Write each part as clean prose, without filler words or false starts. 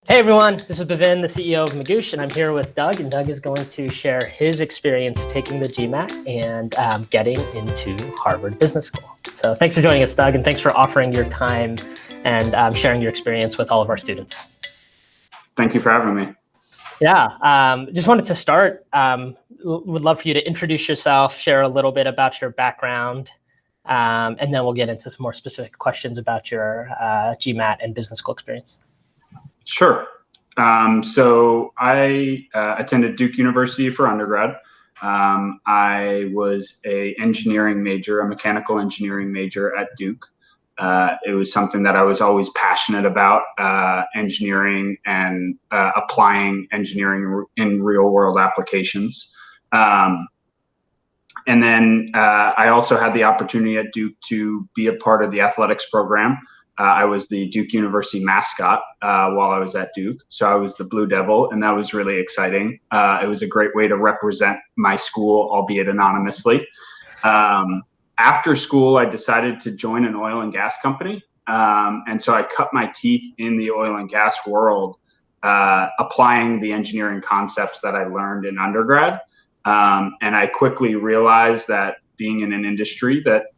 Hey everyone, this is Bhavin, the CEO of Magoosh, and I'm here with Doug, and Doug is going to share his experience taking the GMAT and getting into Harvard Business School. So thanks for joining us, Doug, and thanks for offering your time and sharing your experience with all of our students. Thank you for having me. Yeah, just wanted to start, would love for you to introduce yourself, share a little bit about your background, and then we'll get into some more specific questions about your GMAT and business school experience. Sure. So I attended Duke University for undergrad. I was a mechanical engineering major at Duke. It was something that I was always passionate about, engineering and applying engineering in real world applications. And then I also had the opportunity at Duke to be a part of the athletics program. I was the Duke University mascot while I was at Duke. So I was the Blue Devil, and that was really exciting. It was a great way to represent my school, albeit anonymously. After school, I decided to join an oil and gas company. And so I cut my teeth in the oil and gas world, applying the engineering concepts that I learned in undergrad. And I quickly realized that being in an industry that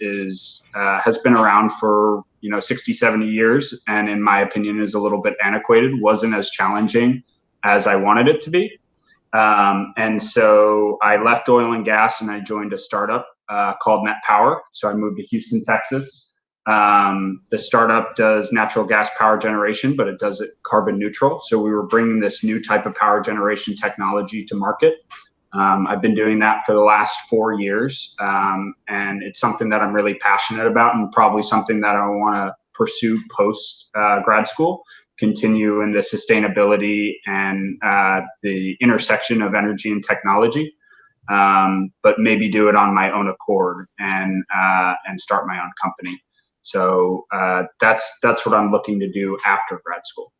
has been around for 60, 70 years, and in my opinion is a little bit antiquated, wasn't as challenging as I wanted it to be. And so I left oil and gas and I joined a startup called Net Power. So I moved to Houston, Texas. The startup does natural gas power generation, but it does it carbon neutral. So we were bringing this new type of power generation technology to market. I've been doing that for the last 4 years, and it's something that I'm really passionate about, and probably something that I want to pursue post grad school, continue in the sustainability and the intersection of energy and technology, but maybe do it on my own accord and start my own company. So that's what I'm looking to do after grad school.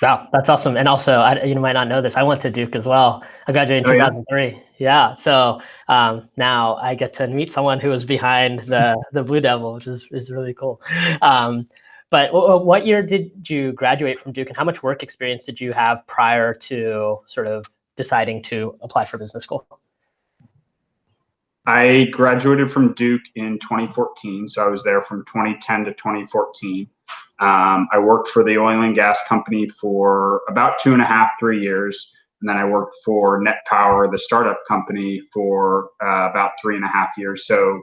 Wow, that's awesome. And also, you might not know this, I went to Duke as well. I graduated in 2003. Yeah. So now I get to meet someone who was behind the Blue Devil, which is really cool. But what year did you graduate from Duke, and how much work experience did you have prior to sort of deciding to apply for business school? I graduated from Duke in 2014. So I was there from 2010 to 2014. I worked for the oil and gas company for about 2.5, 3 years. And then I worked for Net Power, the startup company, for about 3.5 years. So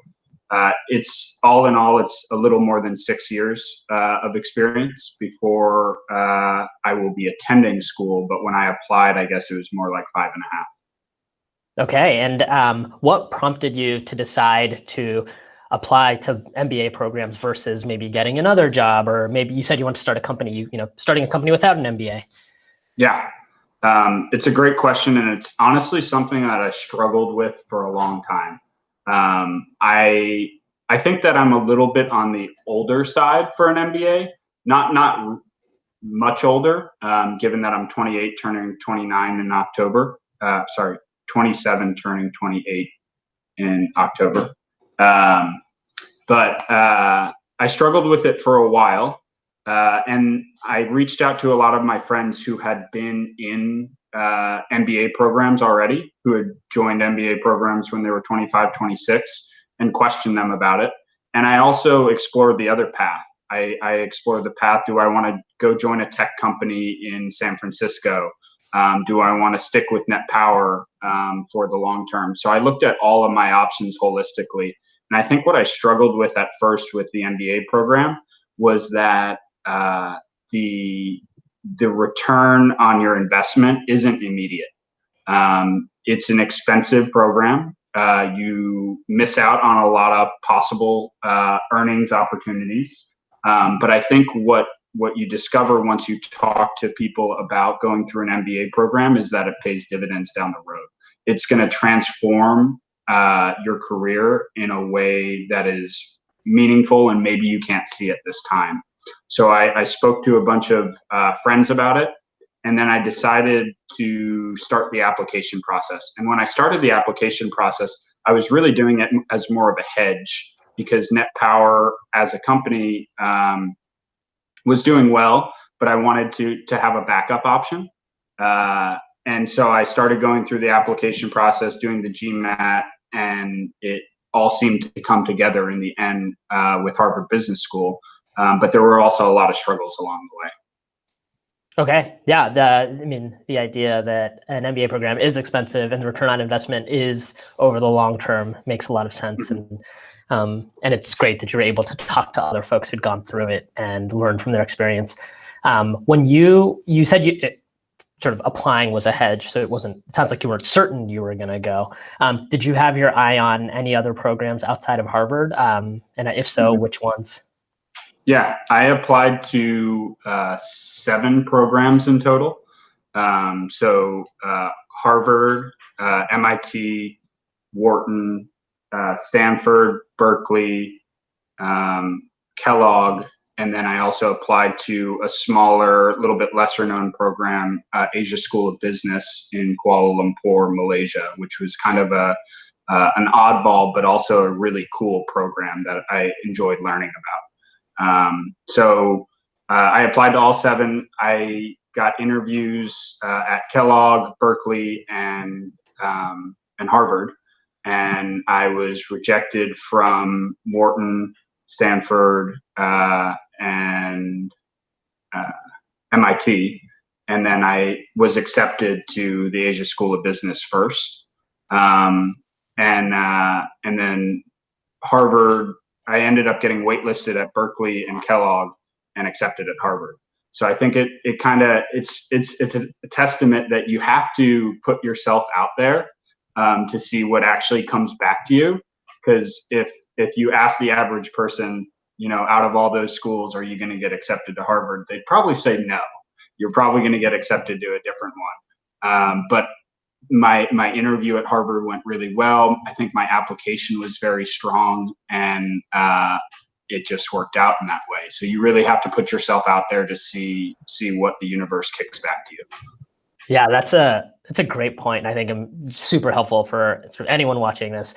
it's all in all, it's a little more than 6 years of experience before I will be attending school. But when I applied, I guess it was more like 5.5. Okay. And what prompted you to decide to apply to MBA programs versus maybe getting another job, or maybe you said you want to start a company, starting a company without an MBA? Yeah, it's a great question. And it's honestly something that I struggled with for a long time. I think that I'm a little bit on the older side for an MBA, not much older, given that I'm 28 turning 29 in October. 27 turning 28 in October. But I struggled with it for a while. And I reached out to a lot of my friends who had been in MBA programs already, who had joined MBA programs when they were 25, 26, and questioned them about it. And I also explored the other path. I explored the path, do I want to go join a tech company in San Francisco? Do I want to stick with Net Power for the long term? So I looked at all of my options holistically. And I think what I struggled with at first with the MBA program was that the return on your investment isn't immediate. It's an expensive program. You miss out on a lot of possible earnings opportunities. But I think what you discover once you talk to people about going through an MBA program is that it pays dividends down the road. It's going to transform your career in a way that is meaningful, and maybe you can't see it this time. So I spoke to a bunch of friends about it, and then I decided to start the application process. And when I started the application process, I was really doing it as more of a hedge, because Net Power as a company was doing well, but I wanted to have a backup option. And so I started going through the application process, doing the GMAT, and it all seemed to come together in the end with Harvard Business School. But there were also a lot of struggles along the way. Okay. Yeah. The idea that an MBA program is expensive and the return on investment is over the long term makes a lot of sense. And it's great that you were able to talk to other folks who'd gone through it and learn from their experience. When you said sort of applying was a hedge, so it sounds like you weren't certain you were going to go. Did you have your eye on any other programs outside of Harvard? And if so, which ones? Yeah, I applied to 7 programs in total. Harvard, MIT, Wharton, Stanford, Berkeley, Kellogg, and then I also applied to a smaller, little bit lesser known program, Asia School of Business in Kuala Lumpur, Malaysia, which was kind of an oddball, but also a really cool program that I enjoyed learning about. I applied to all 7. I got interviews at Kellogg, Berkeley, and Harvard, and I was rejected from Wharton, Stanford, and MIT, and then I was accepted to the Asia School of Business first, and then Harvard. I ended up getting waitlisted at Berkeley and Kellogg and accepted at Harvard. So I think it's a testament that you have to put yourself out there to see what actually comes back to you. Because if you ask the average person, out of all those schools, are you going to get accepted to Harvard? They'd probably say no. You're probably going to get accepted to a different one. But my interview at Harvard went really well. I think my application was very strong, and it just worked out in that way. So you really have to put yourself out there to see what the universe kicks back to you. Yeah, that's a great point. I think I'm super helpful for anyone watching this,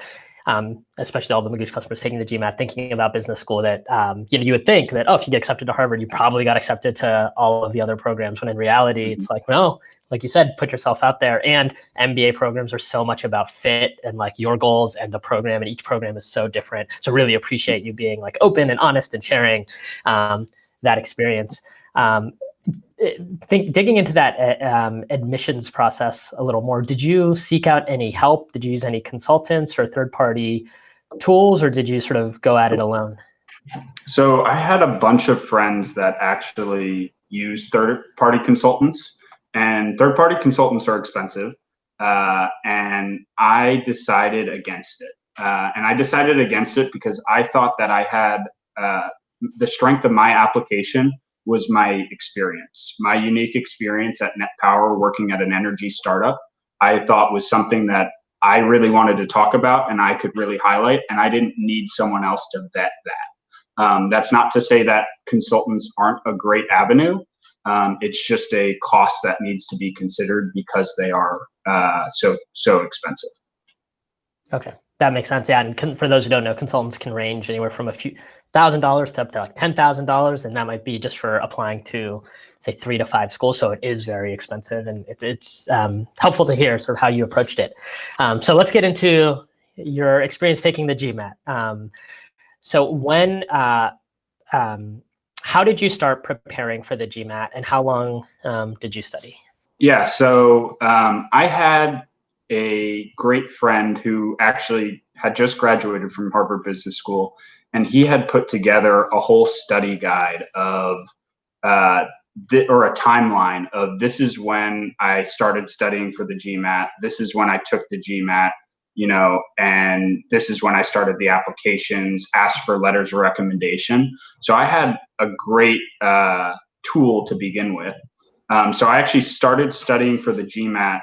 especially all the Magoosh customers taking the GMAT, thinking about business school, that you would think that, if you get accepted to Harvard, you probably got accepted to all of the other programs, when in reality, it's like, no, like you said, put yourself out there. And MBA programs are so much about fit and like your goals and the program, and each program is so different. So really appreciate you being like open and honest and sharing that experience. Digging into that admissions process a little more, did you seek out any help? Did you use any consultants or third-party tools, or did you sort of go at it alone? So I had a bunch of friends that actually used third-party consultants, and third-party consultants are expensive, and I decided against it. And I decided against it because I thought that I had the strength of my application was my experience, my unique experience at Net Power, working at an energy startup. I thought was something that I really wanted to talk about and I could really highlight, and I didn't need someone else to vet that. That's not to say that consultants aren't a great avenue. It's just a cost that needs to be considered because they are so expensive. Okay, that makes sense. Yeah, and for those who don't know, consultants can range anywhere from a few $1,000 to up to like $10,000, and that might be just for applying to, say, 3 to 5 schools. So it is very expensive, and it's helpful to hear sort of how you approached it. So let's get into your experience taking the GMAT. So when, how did you start preparing for the GMAT, and how long did you study? Yeah, so I had a great friend who actually had just graduated from Harvard Business School, and he had put together a whole study guide of, or a timeline of, this is when I started studying for the GMAT, this is when I took the GMAT, and this is when I started the applications, asked for letters of recommendation. So I had a great tool to begin with. So I actually started studying for the GMAT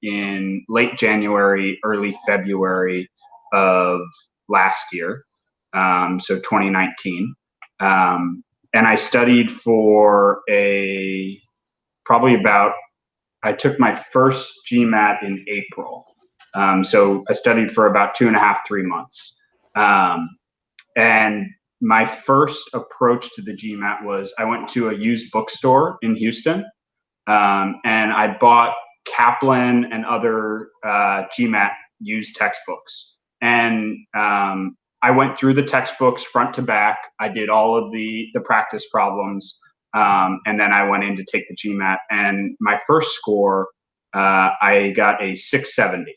in late January, early February of last year, so 2019. And I studied for I took my first GMAT in April. So I studied for about 2.5, 3 months. And my first approach to the GMAT was I went to a used bookstore in Houston, and I bought Kaplan and other GMAT used textbooks. And I went through the textbooks front to back. I did all of the practice problems, and then I went in to take the GMAT. And my first score, I got a 670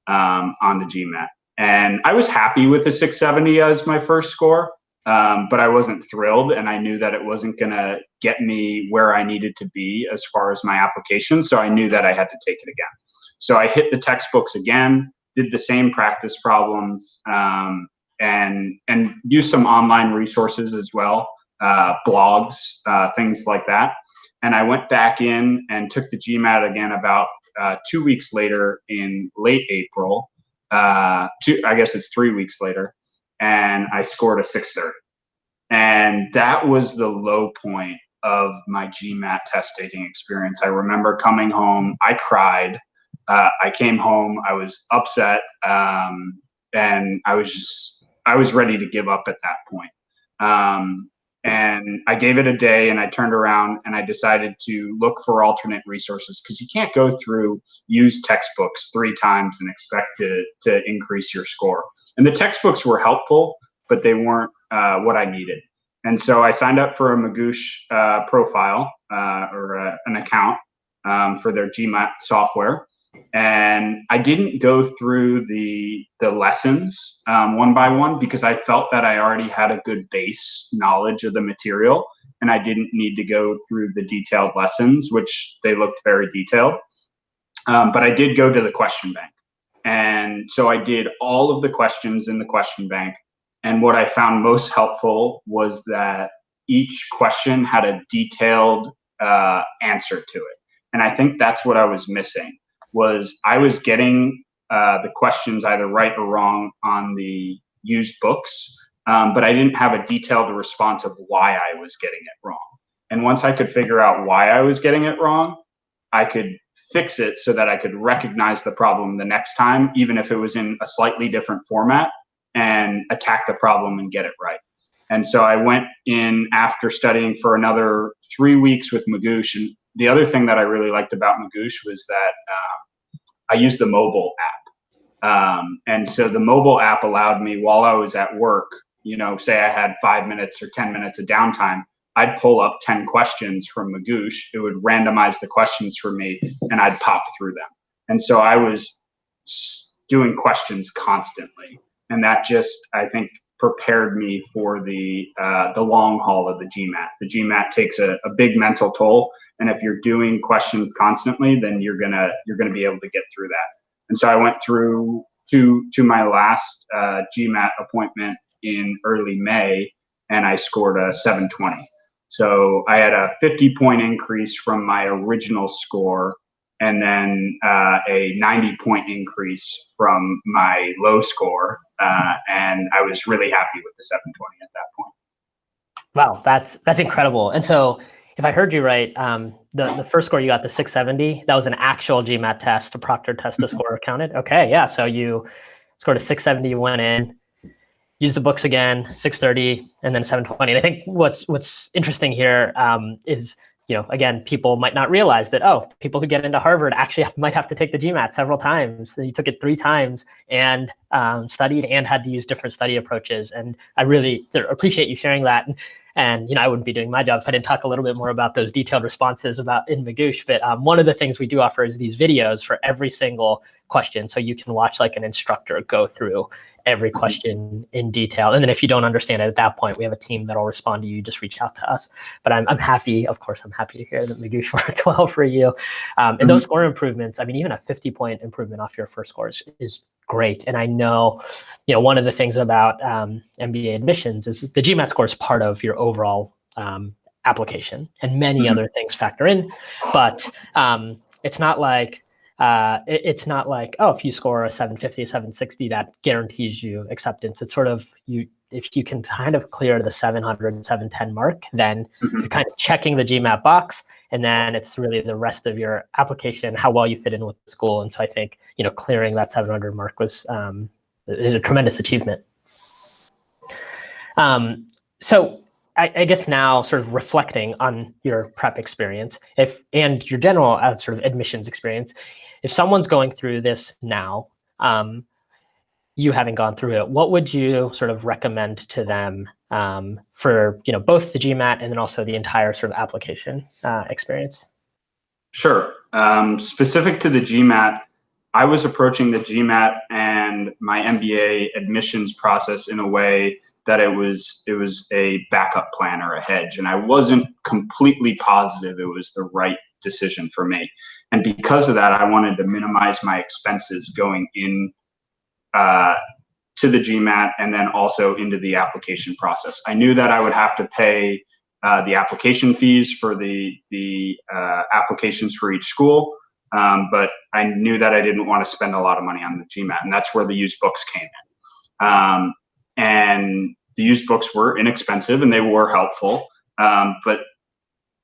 on the GMAT. And I was happy with the 670 as my first score, but I wasn't thrilled, and I knew that it wasn't going to get me where I needed to be as far as my application, so I knew that I had to take it again. So I hit the textbooks again, did the same practice problems, and used some online resources as well, blogs, things like that. And I went back in and took the GMAT again about 2 weeks later in late April. I guess it's 3 weeks later, and I scored a 630. And that was the low point of my GMAT test taking experience. I remember coming home, I cried. I came home, I was upset, and I was ready to give up at that point. And I gave it a day, and I turned around and I decided to look for alternate resources, because you can't go through used textbooks 3 times and expect to increase your score. And the textbooks were helpful, but they weren't what I needed. And so I signed up for a Magoosh profile or an account for their GMAT software. And I didn't go through the lessons one by one, because I felt that I already had a good base knowledge of the material, and I didn't need to go through the detailed lessons, which they looked very detailed. But I did go to the question bank. And so I did all of the questions in the question bank. And what I found most helpful was that each question had a detailed answer to it. And I think that's what I was missing. Was I was getting the questions either right or wrong on the used books, but I didn't have a detailed response of why I was getting it wrong. And once I could figure out why I was getting it wrong, I could fix it so that I could recognize the problem the next time, even if it was in a slightly different format, and attack the problem and get it right. And so I went in after studying for another 3 weeks with Magoosh. And the other thing that I really liked about Magoosh was that I used the mobile app. And so the mobile app allowed me, while I was at work, say I had 5 minutes or 10 minutes of downtime, I'd pull up 10 questions from Magoosh. It would randomize the questions for me, and I'd pop through them. And so I was doing questions constantly. And that just, I think, prepared me for the long haul of the GMAT. The GMAT takes a big mental toll, and if you're doing questions constantly, then you're gonna be able to get through that. And so I went through to my last GMAT appointment in early May, and I scored a 720. So I had a 50-point increase from my original score, and then a 90-point increase from my low score. And I was really happy with the 720 at that point. Wow, that's incredible. And so if I heard you right, the first score you got, the 670, that was an actual GMAT test, a proctored test, the score counted? Okay, yeah, so you scored a 670, you went in, used the books again, 630, and then 720. And I think what's interesting here is, again, people might not realize that, people who get into Harvard actually might have to take the GMAT several times. So you took it 3 times and studied and had to use different study approaches. And I really appreciate you sharing that. And I wouldn't be doing my job if I didn't talk a little bit more about those detailed responses in Magoosh. But one of the things we do offer is these videos for every single question. So you can watch like an instructor go through every question in detail. And then if you don't understand it at that point, we have a team that'll respond to you. Just reach out to us. But I'm happy, of course, I'm happy to hear that Magoosh worked well for you. And those score improvements, I mean, even a 50-point improvement off your first score is great. And I know, one of the things about MBA admissions is the GMAT score is part of your overall application, and many other things factor in. But it's not like, if you score a 750, a 760, that guarantees you acceptance. It's sort of, if you can kind of clear the 700, 710 mark, then you're kind of checking the GMAT box. And then it's really the rest of your application, how well you fit in with the school. And so I think, clearing that 700 mark is a tremendous achievement. So I guess now, sort of reflecting on your prep experience, and your general sort of admissions experience, if someone's going through this now, you having gone through it, what would you sort of recommend to them for both the GMAT and then also the entire sort of application experience? Sure. Specific to the GMAT, I was approaching the GMAT and my MBA admissions process in a way that it was a backup plan or a hedge, and I wasn't completely positive it was the right decision for me. And because of that, I wanted to minimize my expenses going in to the GMAT and then also into the application process. I knew that I would have to pay the application fees for the applications for each school, but I knew that I didn't want to spend a lot of money on the GMAT, and that's where the used books came in. And the used books were inexpensive and they were helpful, but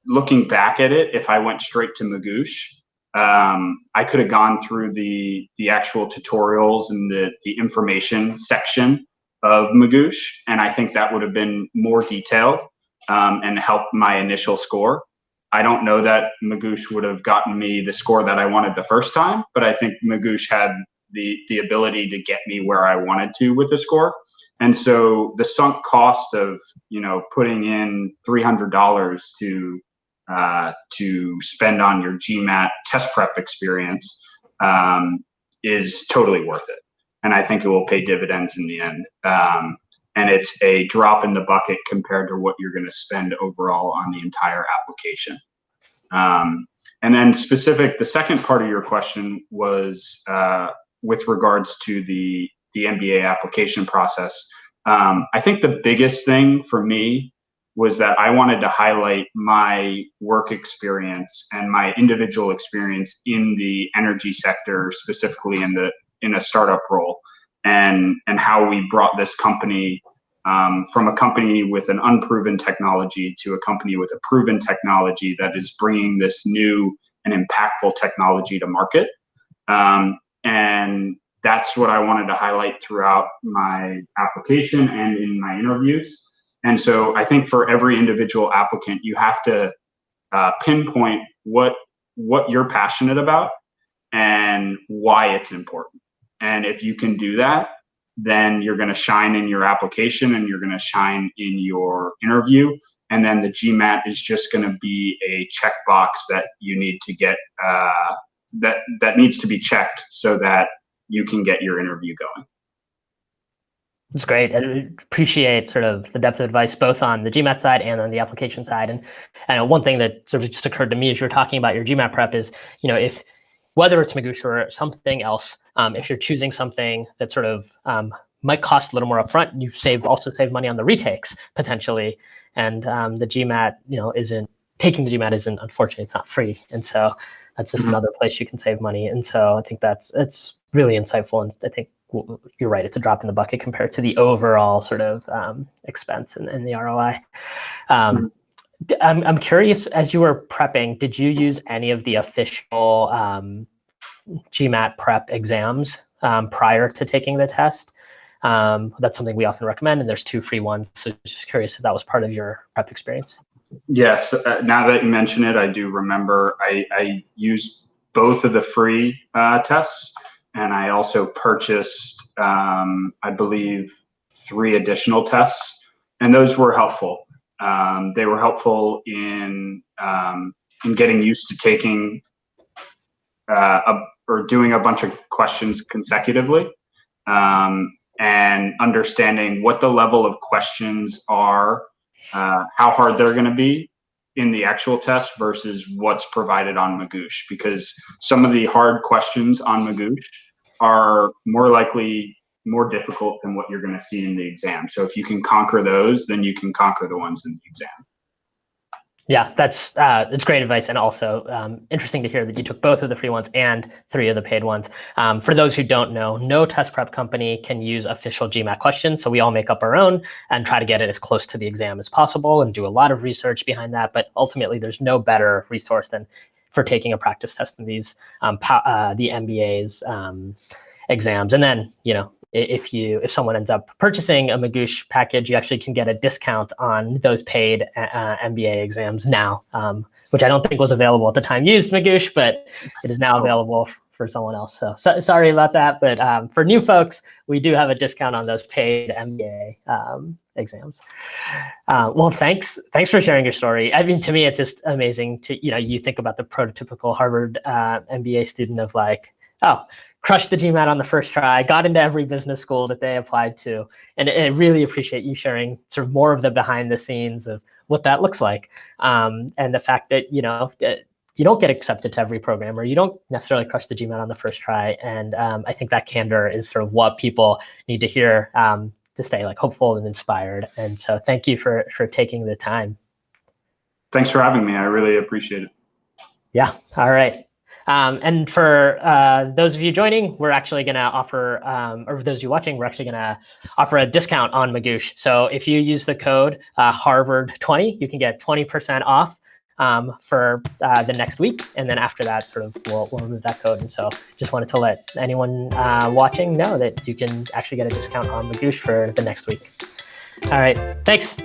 looking back at it, if I went straight to Magoosh, I could have gone through the actual tutorials and the information section of Magoosh, and I think that would have been more detailed and helped my initial score. I don't know that Magoosh would have gotten me the score that I wanted the first time, but I think Magoosh had the ability to get me where I wanted to with the score. And so the sunk cost of putting in $300 to spend on your GMAT test prep experience is totally worth it. And I think it will pay dividends in the end. And it's a drop in the bucket compared to what you're going to spend overall on the entire application. And then the second part of your question was with regards to the MBA application process. I think the biggest thing for me was that I wanted to highlight my work experience and my individual experience in the energy sector, specifically in a startup role, and how we brought this company from a company with an unproven technology to a company with a proven technology that is bringing this new and impactful technology to market. And that's what I wanted to highlight throughout my application and in my interviews. And so I think for every individual applicant, you have to pinpoint what you're passionate about and why it's important. And if you can do that, then you're going to shine in your application and you're going to shine in your interview. And then the GMAT is just going to be a checkbox that you need to get, that needs to be checked so that you can get your interview going. That's great. I appreciate sort of the depth of advice, both on the GMAT side and on the application side. And one thing that sort of just occurred to me as you were talking about your GMAT prep is, if whether it's Magoosh or something else, if you're choosing something that sort of might cost a little more upfront, you also save money on the retakes potentially. And the GMAT, taking the GMAT isn't, unfortunately, it's not free. And so that's just another place you can save money. And so I think it's really insightful. And I think you're right, it's a drop in the bucket compared to the overall sort of expense and the ROI. I'm curious, as you were prepping, did you use any of the official GMAT prep exams prior to taking the test? That's something we often recommend, and there's 2 free ones. So just curious if that was part of your prep experience. Yes, now that you mention it, I do remember I used both of the free tests, and I also purchased, I believe, 3 additional tests, and those were helpful. They were helpful in getting used to taking or doing a bunch of questions consecutively, and understanding what the level of questions are, how hard they're going to be in the actual test versus what's provided on Magoosh, because some of the hard questions on Magoosh are more likely more difficult than what you're going to see in the exam. So if you can conquer those, then you can conquer the ones in the exam. Yeah, that's great advice, and also interesting to hear that you took both of the free ones and 3 of the paid ones. For those who don't know, no test prep company can use official GMAT questions, so we all make up our own and try to get it as close to the exam as possible and do a lot of research behind that. But ultimately, there's no better resource than for taking a practice test in these the MBA's exams. And then, if someone ends up purchasing a Magoosh package, you actually can get a discount on those paid MBA exams now, which I don't think was available at the time you used Magoosh, but it is now available for someone else. So sorry about that, but for new folks, we do have a discount on those paid MBA exams. Well, thanks for sharing your story. I mean, to me, it's just amazing to, you think about the prototypical Harvard MBA student of like, oh, crushed the GMAT on the first try, got into every business school that they applied to. And I really appreciate you sharing sort of more of the behind the scenes of what that looks like. And the fact that, you don't get accepted to every program, or you don't necessarily crush the GMAT on the first try. And I think that candor is sort of what people need to hear to stay like hopeful and inspired. And so thank you for taking the time. Thanks for having me. I really appreciate it. Yeah. All right. And for those of you joining, we're actually going to offer, or those of you watching, we're actually going to offer a discount on Magoosh. So if you use the code Harvard20, you can get 20% off for the next week. And then after that, sort of we'll remove that code. And so just wanted to let anyone watching know that you can actually get a discount on Magoosh for the next week. All right. Thanks.